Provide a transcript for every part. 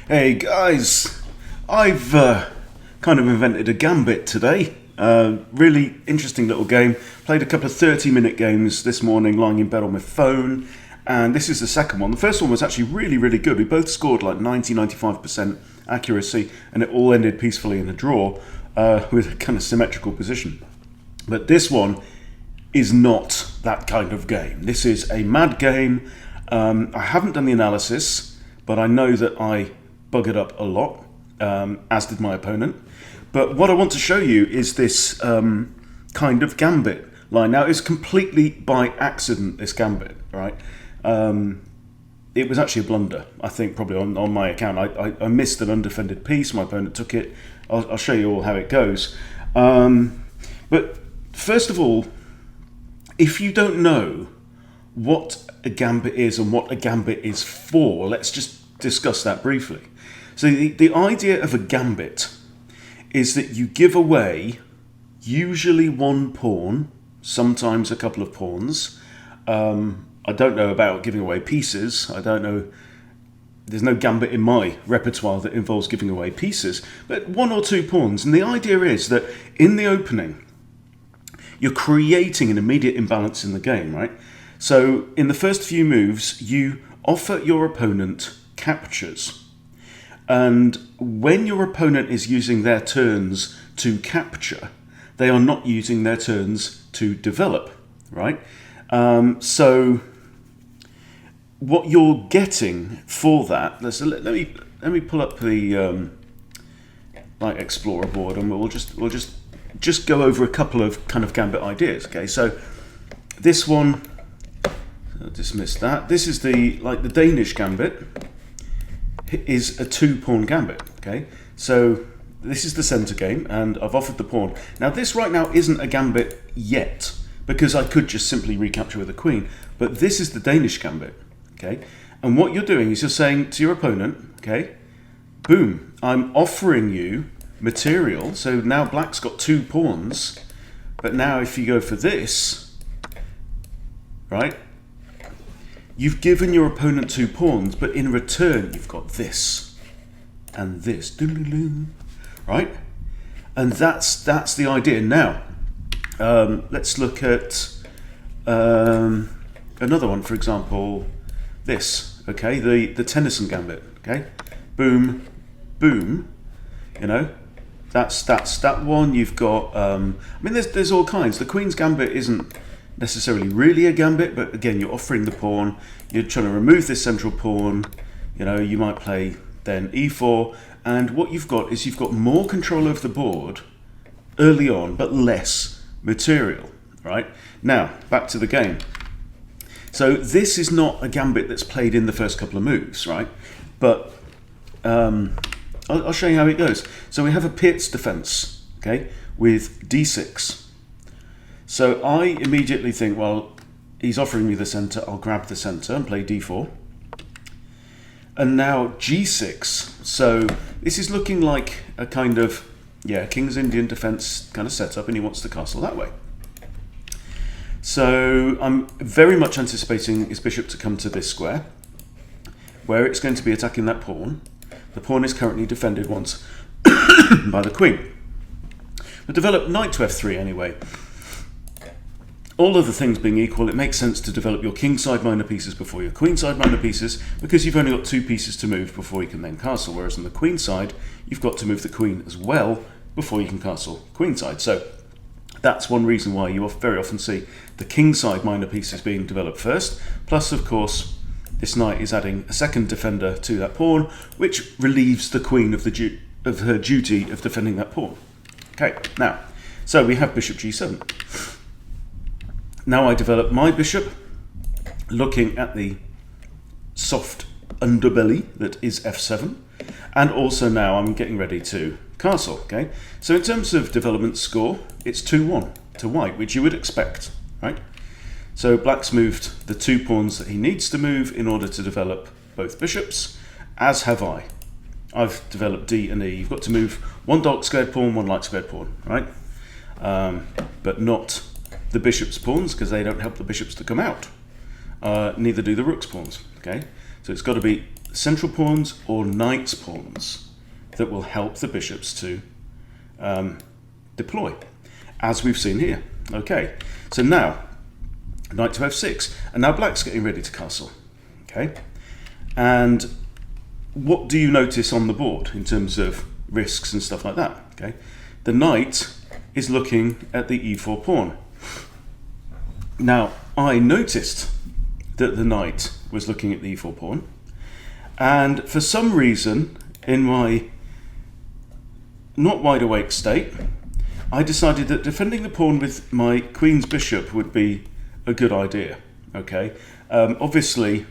Hey guys, I've kind of invented a gambit today. Really interesting little game. Played a couple of 30-minute games this morning lying in bed on my phone, and this is the second one. The first one was actually really good. We both scored like 90-95% accuracy, and it all ended peacefully in a draw with a kind of symmetrical position. But this one is not that kind of game. This is a mad game. I haven't done the analysis, but I know that I buggered up a lot, as did my opponent. But what I want to show you is this kind of gambit line. Now, it's completely by accident, this gambit, right? It was actually a blunder, I think, probably on my account. I missed an undefended piece. My opponent took it. I'll show you all how it goes. But first of all, if you don't know what a gambit is and what a gambit is for, let's just discuss that briefly. So the idea of a gambit is that you give away usually one pawn, sometimes a couple of pawns. I don't know about giving away pieces. I don't know. There's no gambit in my repertoire that involves giving away pieces, but one or two pawns. And the idea is that in the opening, you're creating an immediate imbalance in the game, right? So in the first few moves, you offer your opponent captures. And when your opponent is using their turns to capture, they are not using their turns to develop, right? So what you're getting for that, let me pull up the like Explorer board, and we'll just go over a couple of kind of gambit ideas. Okay, so this one, I'll dismiss that. This is the Danish gambit. Is a two-pawn gambit. Okay, so this is the center game, and I've offered the pawn. Now, this right now isn't a gambit yet because I could just simply recapture with a queen. But this is the Danish gambit. Okay, and what you're doing is you're saying to your opponent, okay, boom, I'm offering you material. So now black's got two pawns, but now if you go for this, right, you've given your opponent two pawns, but in return you've got this and this, right? And that's the idea. Now, let's look at another one. For example, this. Okay, the Tennyson gambit. Okay, boom, boom. You know, that's that one. You've got. I mean, there's all kinds. The Queen's gambit isn't necessarily really a gambit, but again, you're offering the pawn. You're trying to remove this central pawn. You know, you might play then e4, and what you've got is you've got more control of the board early on, but less material. Right now, back to the game. So this is not a gambit that's played in the first couple of moves, right? But I'll show you how it goes. So we have a Pirc Defence, okay, with d6. So I immediately think, well, he's offering me the centre, I'll grab the centre and play d4. And now g6, so this is looking like a kind of, King's Indian defence kind of setup, and he wants the castle that way. So I'm very much anticipating his bishop to come to this square, where it's going to be attacking that pawn. The pawn is currently defended once by the queen. But develop knight to f3 anyway. All other things being equal, it makes sense to develop your kingside minor pieces before your queenside minor pieces, because you've only got two pieces to move before you can then castle, whereas on the queenside, you've got to move the queen as well before you can castle queenside. So that's one reason why you very often see the kingside minor pieces being developed first, plus of course this knight is adding a second defender to that pawn, which relieves the queen of her duty of defending that pawn. Okay, now, so we have bishop g7. Now I develop my bishop, looking at the soft underbelly that is f7, and also now I'm getting ready to castle. Okay, so in terms of development score, it's 2-1 to white, which you would expect, right? So black's moved the two pawns that he needs to move in order to develop both bishops, as have I. I've developed d and e. You've got to move one dark squared pawn, one light squared pawn, right? But not the bishop's pawns, because they don't help the bishops to come out. Neither do the rook's pawns. Okay, so it's got to be central pawns or knight's pawns that will help the bishops to deploy, as we've seen here. Okay, so now knight to f6, and now black's getting ready to castle. Okay, and what do you notice on the board in terms of risks and stuff like that? Okay, the knight is looking at the e4 pawn. Now, I noticed that the knight was looking at the e4 pawn, and for some reason, in my not wide awake state, I decided that defending the pawn with my queen's bishop would be a good idea. Okay, obviously,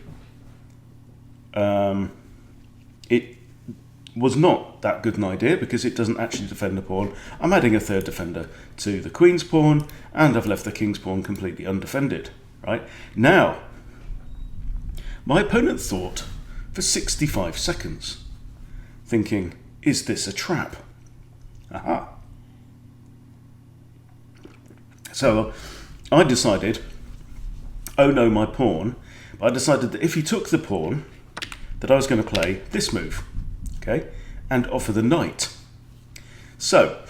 it was not that good an idea because it doesn't actually defend the pawn. I'm adding a third defender to the queen's pawn, and I've left the king's pawn completely undefended. Right now, my opponent thought for 65 seconds, thinking, is this a trap? Aha. So I decided, oh no, my pawn. But I decided that if he took the pawn, that I was going to play this move, okay, and offer the knight. So,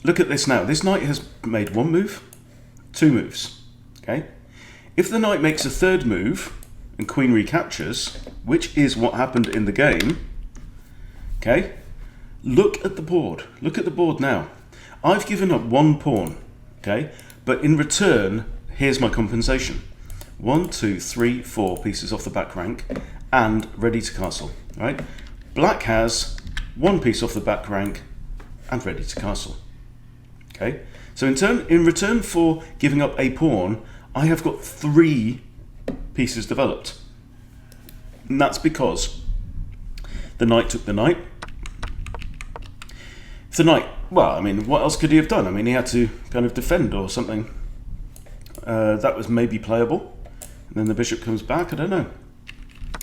look at this now. This knight has made one move, two moves, okay. If the knight makes a third move and queen recaptures, which is what happened in the game, okay, look at the board. Look at the board now. I've given up one pawn, okay, but in return, here's my compensation. 1, 2, 3, 4 pieces off the back rank and ready to castle, right? Black has one piece off the back rank and ready to castle, okay? So in return for giving up a pawn, I have got 3 pieces developed. And that's because the knight took the knight. If the knight, well, I mean, what else could he have done? I mean, he had to kind of defend or something. That was maybe playable. And then the bishop comes back, I don't know.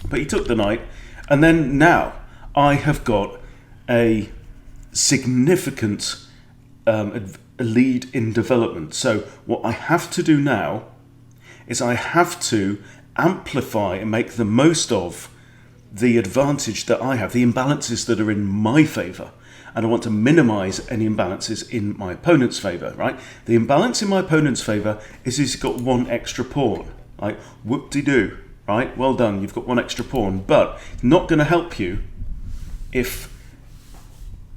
But he took the knight, and then now I have got a significant lead in development. So what I have to do now is I have to amplify and make the most of the advantage that I have, the imbalances that are in my favour. And I want to minimize any imbalances in my opponent's favour, right? The imbalance in my opponent's favour is he's got one extra pawn. Like, whoop-de-doo, right? Well done, you've got one extra pawn, but it's not going to help you if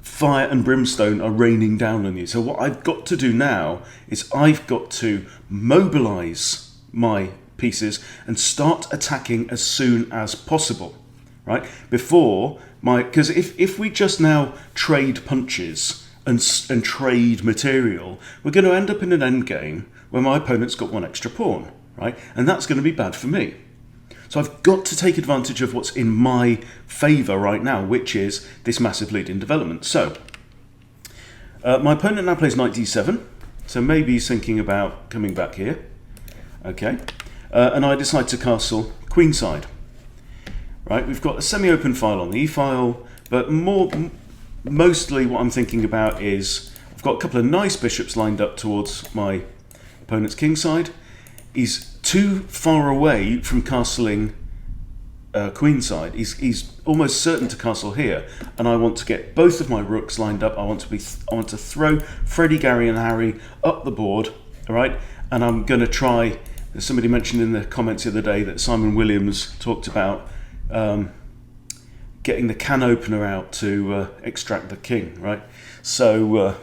fire and brimstone are raining down on you. So what I've got to do now is I've got to mobilize my pieces and start attacking as soon as possible, right? Because if we just now trade punches and trade material, we're going to end up in an endgame where my opponent's got one extra pawn. Right? And that's going to be bad for me. So I've got to take advantage of what's in my favour right now, which is this massive lead in development. So my opponent now plays knight d7, so maybe he's thinking about coming back here. Okay, and I decide to castle queenside. Right, we've got a semi-open file on the e-file, but mostly what I'm thinking about is I've got a couple of nice bishops lined up towards my opponent's kingside. He's too far away from castling queenside. He's almost certain to castle here, and I want to get both of my rooks lined up. I want to throw Freddie, Gary, and Harry up the board. All right, and I'm going to try. Somebody mentioned in the comments the other day that Simon Williams talked about getting the can opener out to extract the king. Right, so.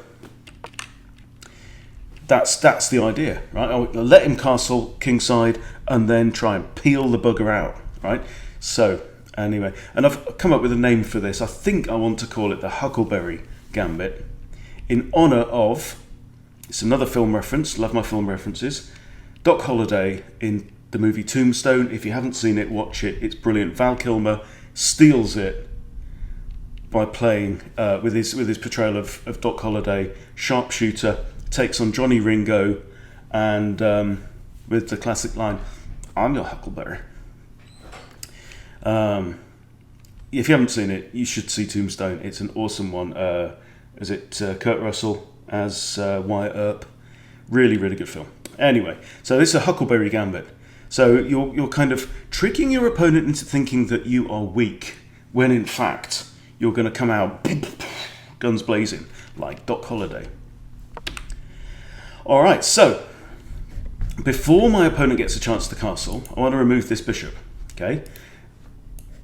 That's the idea, right? I'll let him castle kingside and then try and peel the bugger out, right? So, anyway, and I've come up with a name for this. I think I want to call it the Huckleberry Gambit in honour of, it's another film reference, love my film references, Doc Holliday in the movie Tombstone. If you haven't seen it, watch it. It's brilliant. Val Kilmer steals it by playing with his portrayal of Doc Holliday, sharpshooter, takes on Johnny Ringo, and with the classic line, "I'm your Huckleberry." If you haven't seen it, you should see Tombstone. It's an awesome one. Is it Kurt Russell as Wyatt Earp? Really, really good film. Anyway, so this is a Huckleberry Gambit. So you're kind of tricking your opponent into thinking that you are weak, when in fact you're going to come out guns blazing like Doc Holliday. All right, so before my opponent gets a chance to castle, I want to remove this bishop. Okay,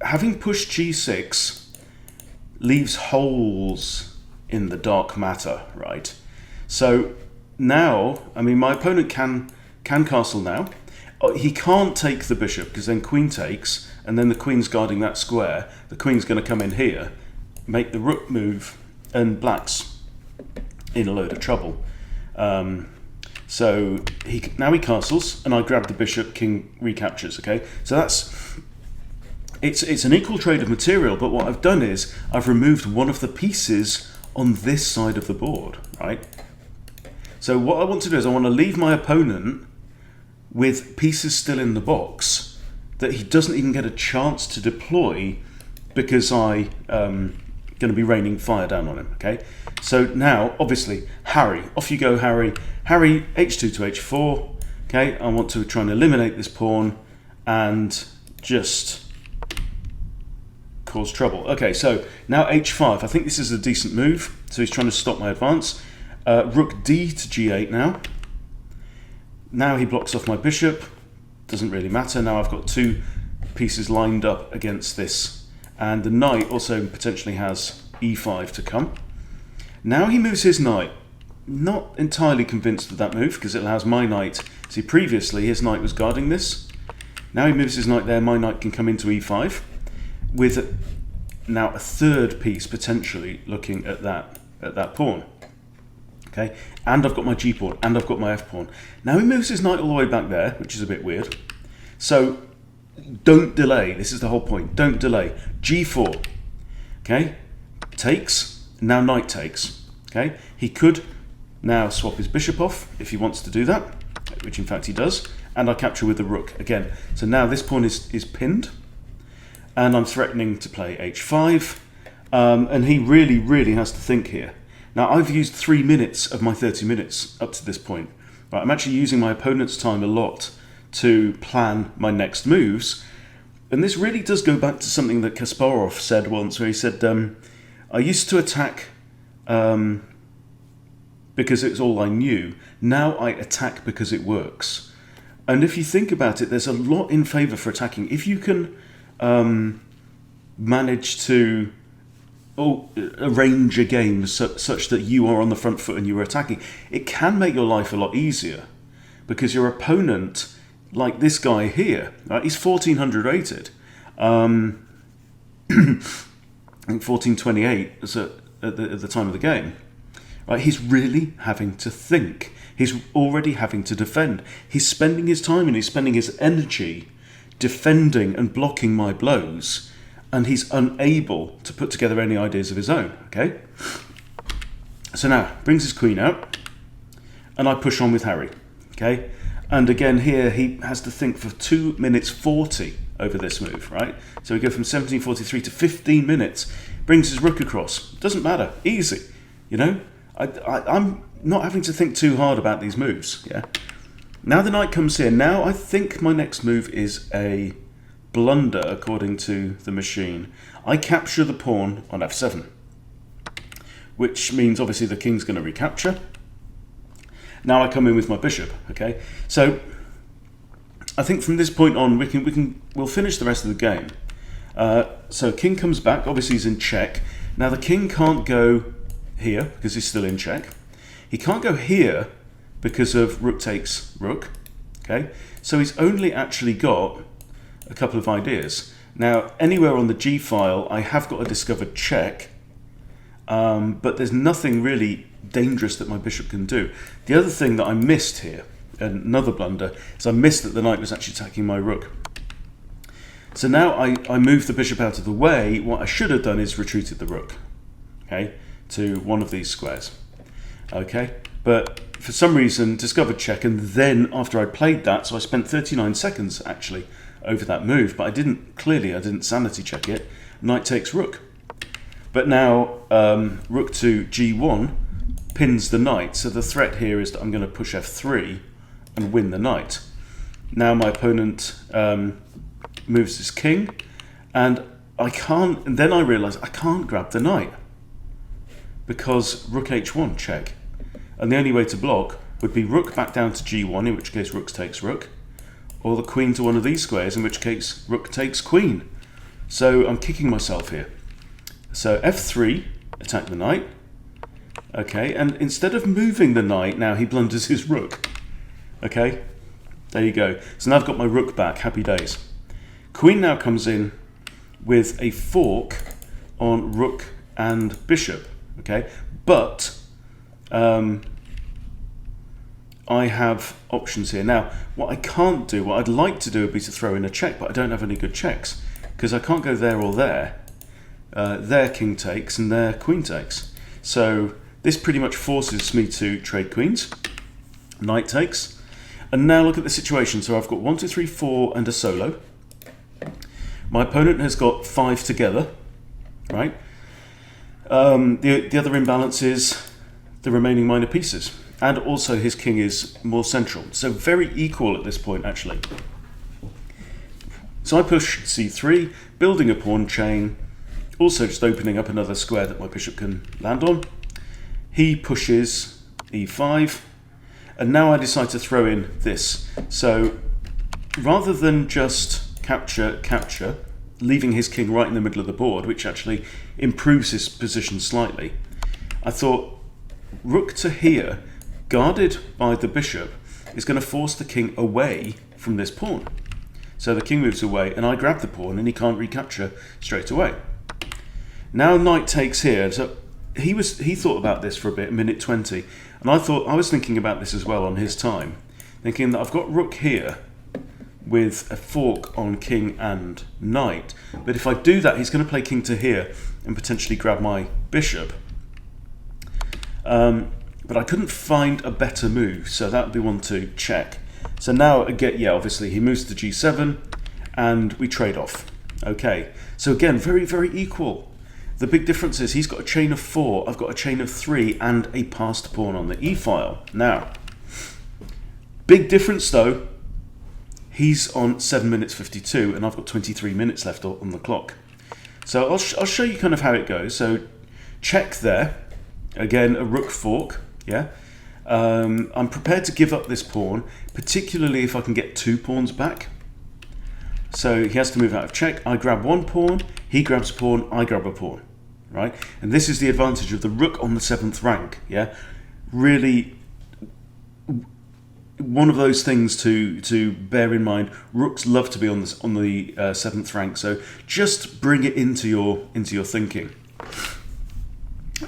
having pushed g6 leaves holes in the dark matter, right? So now, I mean, my opponent can castle now. He can't take the bishop because then queen takes, and then the queen's guarding that square. The queen's going to come in here, make the rook move, and black's in a load of trouble. So now he castles, and I grab the bishop, king recaptures. Okay, so it's an equal trade of material, but what I've done is I've removed one of the pieces on this side of the board, right? So what I want to do is I want to leave my opponent with pieces still in the box that he doesn't even get a chance to deploy because I'm going to be raining fire down on him, okay? So now, obviously, Harry, off you go, Harry. Harry, h2 to h4, okay? I want to try and eliminate this pawn and just cause trouble. Okay, so now h5. I think this is a decent move. So he's trying to stop my advance. Rook d to g8 now. Now he blocks off my bishop. Doesn't really matter. Now I've got two pieces lined up against this. And the knight also potentially has e5 to come. Now he moves his knight. Not entirely convinced of that move because it allows my knight. See, previously his knight was guarding this. Now he moves his knight there. My knight can come into e5 with now a third piece potentially looking at that pawn. Okay, and I've got my g pawn and I've got my f pawn. Now he moves his knight all the way back there, which is a bit weird. So don't delay. This is the whole point. Don't delay. g4. Okay, takes. Now knight takes. Okay, he could now swap his bishop off if he wants to do that, which in fact he does. And I capture with the rook again. So now this pawn is pinned, and I'm threatening to play h5. And he really has to think here. Now, I've used 3 minutes of my 30 minutes up to this point. Right, I'm actually using my opponent's time a lot to plan my next moves. And this really does go back to something that Kasparov said once, where he said, I used to attack because it's all I knew. Now I attack because it works. And if you think about it, there's a lot in favour for attacking. If you can manage to arrange a game such that you are on the front foot and you are attacking, it can make your life a lot easier because your opponent, like this guy here, right, he's 1400 rated. I think 1428 is at the time of the game. Right, he's really having to think. He's already having to defend. He's spending his time and he's spending his energy defending and blocking my blows, and he's unable to put together any ideas of his own, okay? So now, brings his queen out, and I push on with Harry, okay? And again here, he has to think for 2 minutes 40 over this move, right? So we go from 1743 to 15 minutes, brings his rook across. Doesn't matter, easy, you know? I'm not having to think too hard about these moves, yeah? Now the knight comes here. Now I think my next move is a blunder, according to the machine. I capture the pawn on f7, which means obviously the king's going to recapture. Now I come in with my bishop, okay? So I think from this point on we'll finish the rest of the game. So king comes back, obviously he's in check. Now the king can't go here because he's still in check. He can't go here because of rook takes rook, okay? So he's only actually got a couple of ideas. Now, anywhere on the G file, I have got a discovered check, but there's nothing really dangerous that my bishop can do. The other thing that I missed here, another blunder, is I missed that the knight was actually attacking my rook. So now I move the bishop out of the way. What I should have done is retreated the rook, okay, to one of these squares, okay? But for some reason, discovered check, and then after I played that, so I spent 39 seconds actually over that move, but I didn't sanity check it. Knight takes rook. But now rook to g1 pins the knight, so the threat here is that I'm going to push f3 and win the knight. Now my opponent moves his king, and I can't. And then I realise I can't grab the knight because rook h1 check, and the only way to block would be rook back down to g1, in which case rook takes rook, or the queen to one of these squares, in which case rook takes queen. So I'm kicking myself here. So f3, attack the knight. Okay, and instead of moving the knight, now he blunders his rook. Okay, there you go. So now I've got my rook back, happy days. Queen now comes in with a fork on rook and bishop. Okay, but I have options here. Now, what I can't do, what I'd like to do would be to throw in a check, but I don't have any good checks because I can't go there or there. There king takes and there queen takes. So this pretty much forces me to trade queens. Knight takes. And now look at the situation. So I've got 1, 2, 3, 4 and a solo. My opponent has got 5 together, right? The other imbalance is the remaining minor pieces. And also his king is more central. So very equal at this point, actually. So I push c3, building a pawn chain, also just opening up another square that my bishop can land on. He pushes e5, and now I decide to throw in this. So rather than just capture, leaving his king right in the middle of the board, which actually improves his position slightly, I thought rook to here, guarded by the bishop, is going to force the king away from this pawn. So the king moves away, and I grab the pawn, and he can't recapture straight away. Now knight takes here. So he thought about this for a bit, minute 20, and I was thinking about this as well on his time, thinking that I've got rook here with a fork on king and knight, but if I do that, he's going to play king to here and potentially grab my bishop. But I couldn't find a better move, so that would be one to check. So now again, yeah, obviously he moves to g7, and we trade off. Okay, so again, very, very equal. The big difference is he's got a chain of 4, I've got a chain of 3, and a passed pawn on the e-file. Now, big difference though, he's on 7 minutes 52, and I've got 23 minutes left on the clock. So I'll show you kind of how it goes. So check there, again a rook fork, yeah. I'm prepared to give up this pawn, particularly if I can get 2 pawns back. So he has to move out of check. I grab 1 pawn, he grabs a pawn, I grab a pawn, right? And this is the advantage of the rook on the 7th rank, yeah? Really, one of those things to bear in mind. Rooks love to be on the 7th rank, so just bring it into your thinking.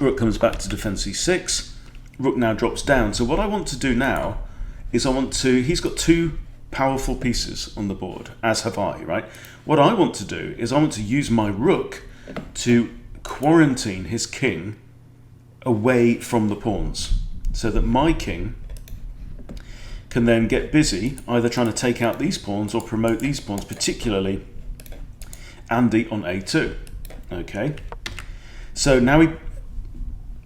Rook comes back to defense e6. Rook now drops down. So what I want to do now is he's got 2 powerful pieces on the board, as have I, right? What I want to do is I want to use my rook to quarantine his king away from the pawns, so that my king can then get busy either trying to take out these pawns or promote these pawns, particularly Andy on a2. Okay, so now he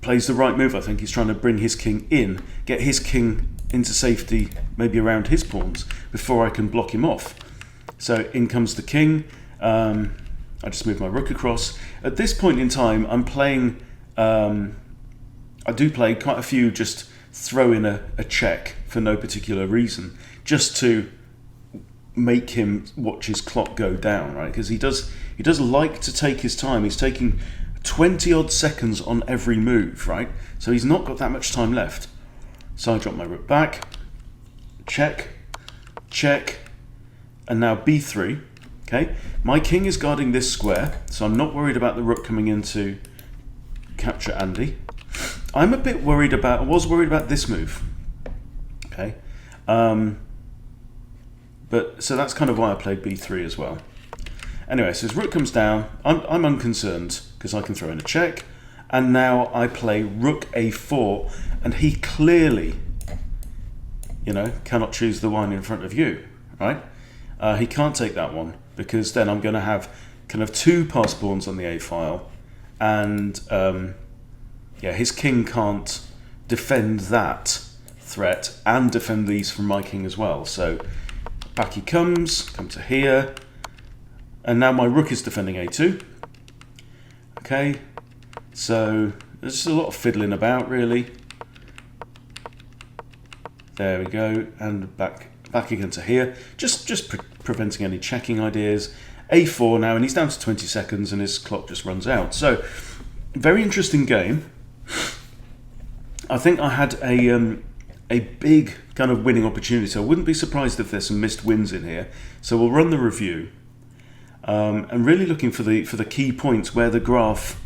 plays the right move. I think he's trying to bring his king in, get his king into safety, maybe around his pawns, before I can block him off. So in comes the king. I just move my rook across. At this point in time, I'm playing, I do play quite a few, just throw in a check for no particular reason, just to make him watch his clock go down, right? Because he does like to take his time. He's taking 20 odd seconds on every move, right? So he's not got that much time left. So I drop my rook back, check, check, and now b3. Okay, my king is guarding this square, so I'm not worried about the rook coming in to capture Andy. I was worried about this move. Okay, but so that's kind of why I played b3 as well. Anyway, so his rook comes down. I'm unconcerned because I can throw in a check, and now I play rook a4, and he clearly, cannot choose the one in front of you, right? He can't take that one, because then I'm going to have kind of 2 passed pawns on the a file, and his king can't defend that threat and defend these from my king as well. So Back he comes, come to here. And now my rook is defending a2. Okay, so there's a lot of fiddling about, really. There we go, and back again to here. Just preventing any checking ideas. a4 now, and he's down to 20 seconds, and his clock just runs out. So, very interesting game. I think I had a big kind of winning opportunity. I wouldn't be surprised if there's some missed wins in here. So we'll run the review. And really looking for the key points where the graph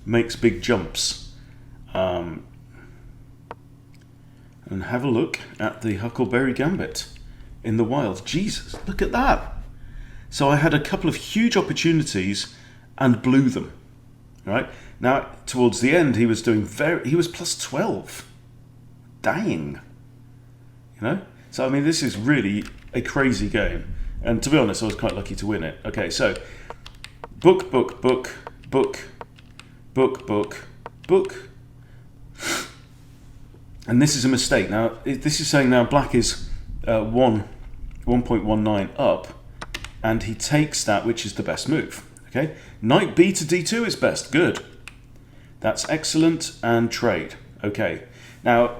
makes big jumps. And have a look at the Huckleberry Gambit in the wild. Jesus, look at that. So I had a couple of huge opportunities and blew them. Right? Now, towards the end, he was plus 12. Dang. You know? So, I mean, this is really a crazy game. And to be honest, I was quite lucky to win it. Okay, so book. And this is a mistake. Now, this is saying now black is 1.19 up, and he takes that, which is the best move. Okay, knight b to d2 is best. Good. That's excellent. And trade. Okay. Now,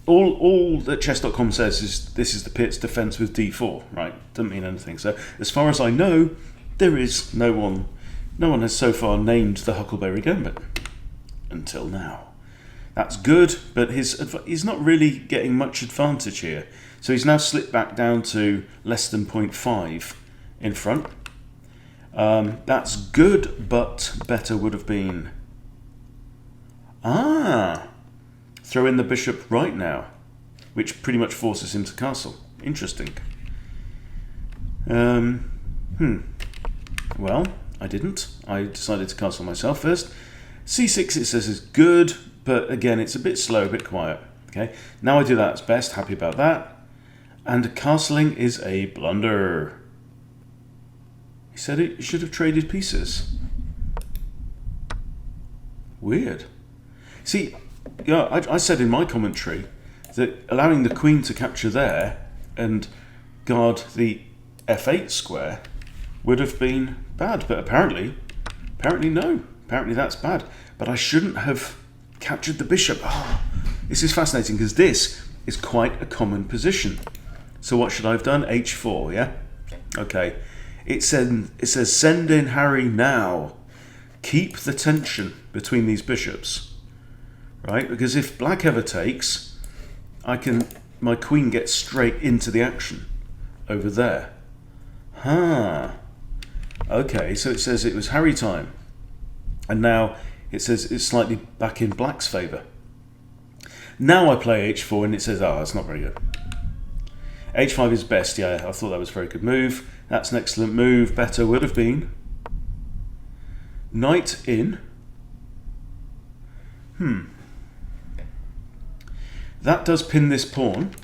all that chess.com says is this is the Pirc Defence with d4. Right? Doesn't mean anything. So, as far as I know, there is no one has so far named the Huckleberry Gambit until now. That's good, but he's not really getting much advantage here. So he's now slipped back down to less than 0.5 in front. That's good, but better would have been... throw in the bishop right now, which pretty much forces him to castle. Interesting. Well, I didn't. I decided to castle myself first. c6, it says, is good, but again, it's a bit slow, a bit quiet. Okay, now I do that, it's best. Happy about that. And castling is a blunder. He said it should have traded pieces. Weird. See, yeah, I said in my commentary that allowing the queen to capture there and guard the f8 square would have been bad, but apparently no. Apparently that's bad. But I shouldn't have captured the bishop. This is fascinating because this is quite a common position. So what should I have done? h4, yeah? Okay. It says send in Harry now. Keep the tension between these bishops. Right? Because if black ever takes, my queen gets straight into the action over there. Okay, so it says it was Harry time. And now it says it's slightly back in black's favour. Now I play h4 and it says, that's not very good. h5 is best, yeah, I thought that was a very good move. That's an excellent move. Better would have been knight in. That does pin this pawn.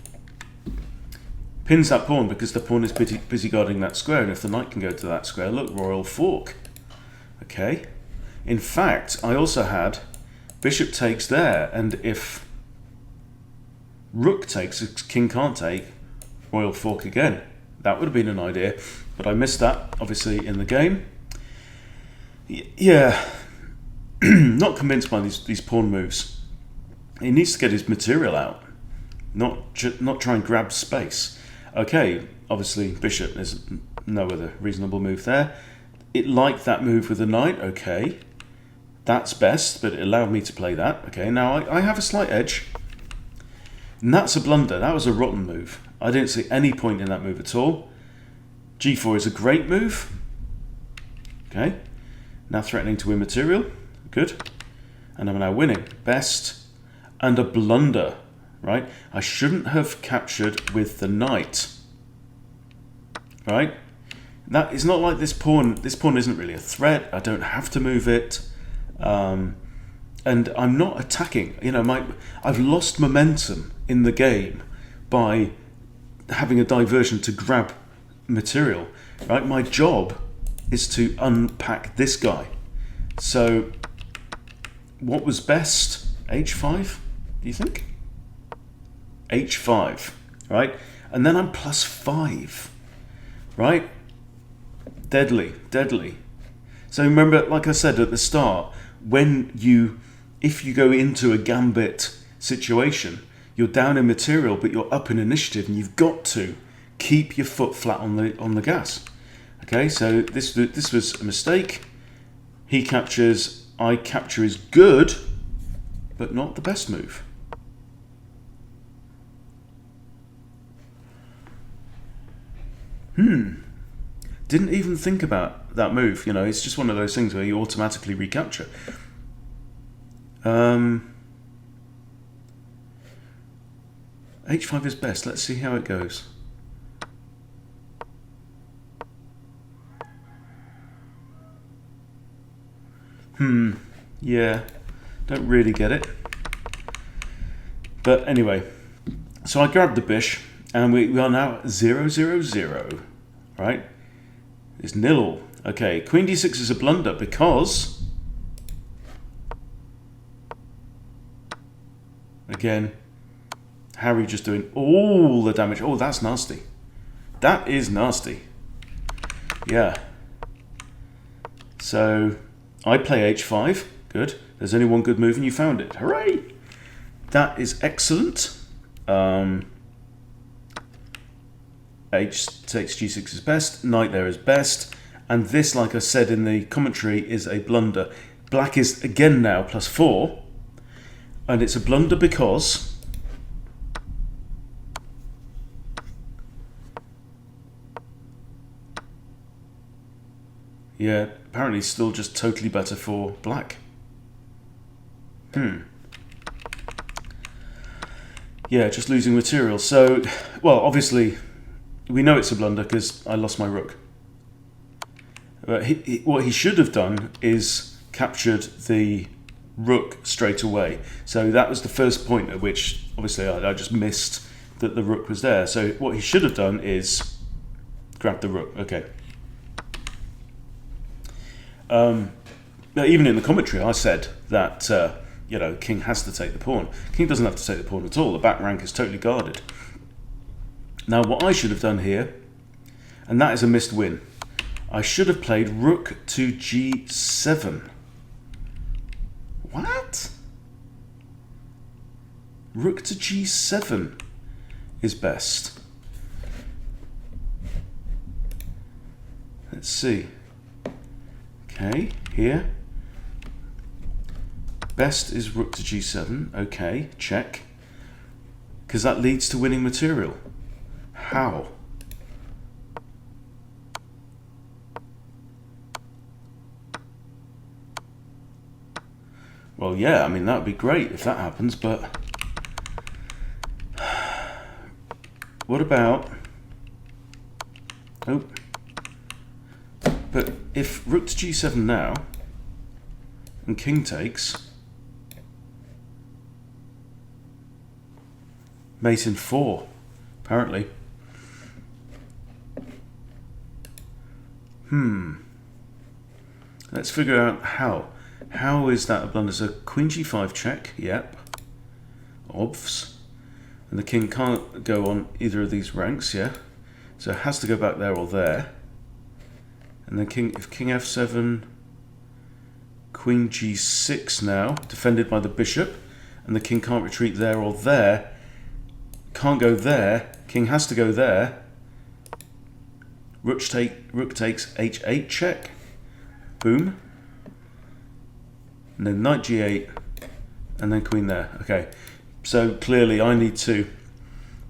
Pins that pawn because the pawn is busy guarding that square, and if the knight can go to that square, look, royal fork. Okay. In fact, I also had bishop takes there, and if rook takes, king can't take, royal fork again. That would have been an idea, but I missed that, obviously, in the game. Yeah, not convinced by these pawn moves. He needs to get his material out, not try and grab space. Okay, obviously, bishop, there's no other reasonable move there. It liked that move with the knight, okay. That's best, but it allowed me to play that. Okay, now I have a slight edge. And that's a blunder. That was a rotten move. I didn't see any point in that move at all. g4 is a great move. Okay, now threatening to win material. Good. And I'm now winning. Best. And a blunder, right? I shouldn't have captured with the knight. Right? That is not like this pawn. This pawn isn't really a threat. I don't have to move it. And I'm not attacking. You know, I've lost momentum in the game by having a diversion to grab material. Right? My job is to unpack this guy. So, what was best? h5? Do you think? h5, right? And then I'm plus 5. right? Deadly, deadly. So remember, like I said at the start, if you go into a gambit situation, you're down in material, but you're up in initiative, and you've got to keep your foot flat on the gas. Okay, so this was a mistake. He captures, I capture is good, but not the best move. Didn't even think about that move. You know, it's just one of those things where you automatically recapture. H5 is best. Let's see how it goes. Yeah, don't really get it. But anyway, so I grabbed the bish, and we are now 0-0-0, right? It's nil all. Okay, Queen D6 is a blunder because, again, Harry just doing all the damage. Oh, that's nasty. That is nasty. Yeah. So I play H5. Good. There's only one good move and you found it. Hooray! That is excellent. H takes G6 is best. Knight there is best. And this, like I said in the commentary, is a blunder. Black is again now +4. And it's a blunder because yeah, apparently still just totally better for black. Yeah, just losing material. So, well, obviously, we know it's a blunder because I lost my rook. But what he should have done is captured the rook straight away. So that was the first point at which, obviously, I just missed that the rook was there. So what he should have done is grab the rook. Okay. Now, even in the commentary, I said that you know, king has to take the pawn. King doesn't have to take the pawn at all. The back rank is totally guarded. Now, what I should have done here, and that is a missed win, I should have played rook to G7. What? Rook to G7 is best. Let's see. Okay, here. Best is rook to G7. Okay, check. Because that leads to winning material. How? Well, yeah, I mean, that would be great if that happens, but what about... Oh. But if rook to G7 now, and king takes, mate in 4, apparently. Let's figure out how. How is that a blunder? So queen G5 check, yep. Obvs. And the king can't go on either of these ranks, yeah? So it has to go back there or there. And then if king F7, queen G6 now, defended by the bishop, and the king can't retreat there or there. Can't go there. King has to go there. Rook takes H8 check. Boom. And then knight G8, and then queen there. Okay, so clearly I need to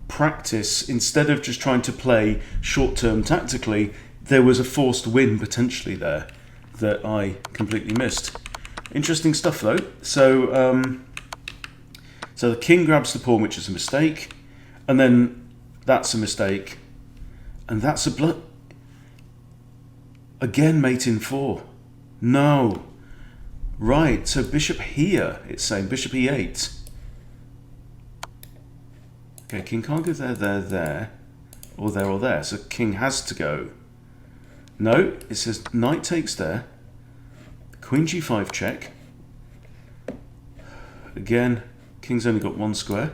practice, instead of just trying to play short-term tactically. There was a forced win potentially there that I completely missed. Interesting stuff though. So, so the king grabs the pawn, which is a mistake, and then that's a mistake, and that's a again mate in 4. No. Right, so bishop here, it's saying bishop E8. Okay, king can't go there, or there, so king has to go. No, it says knight takes there, queen G5 check. Again, king's only got 1 square.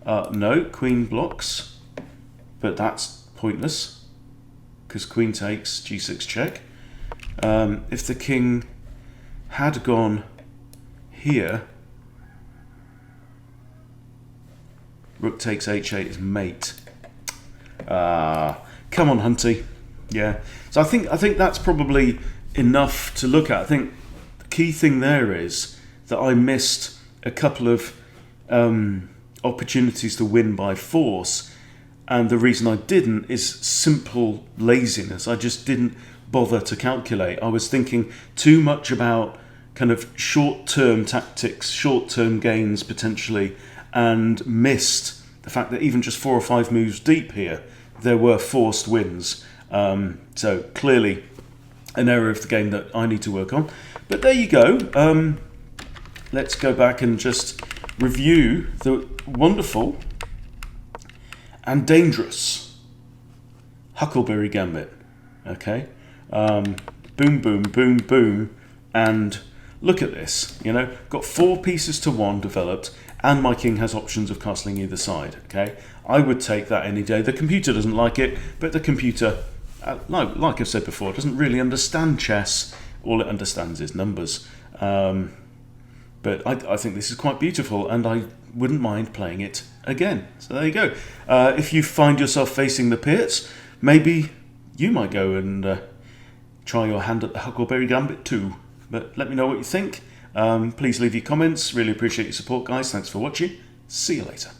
No, queen blocks, but that's pointless, because queen takes, g6 check. If the king had gone here, rook takes h8 is mate. Come on, Hunty. Yeah. So I think that's probably enough to look at. I think the key thing there is that I missed a couple of opportunities to win by force, and the reason I didn't is simple laziness. I just didn't bother to calculate. I was thinking too much about kind of short-term tactics, short-term gains potentially, and missed the fact that even just 4 or 5 moves deep here, there were forced wins. So clearly an area of the game that I need to work on. But there you go. Let's go back and just review the wonderful and dangerous Huckleberry Gambit. Okay, boom, boom, boom, boom, and look at this. You know, got 4 pieces to 1 developed, and my king has options of castling either side. Okay, I would take that any day. The computer doesn't like it, but the computer, like I've said before, doesn't really understand chess. All it understands is numbers. But I think this is quite beautiful, and I wouldn't mind playing it again. So there you go. If you find yourself facing the Pircs, maybe you might go and try your hand at the Huckleberry Gambit too. But let me know what you think. Please leave your comments. Really appreciate your support, guys. Thanks for watching. See you later.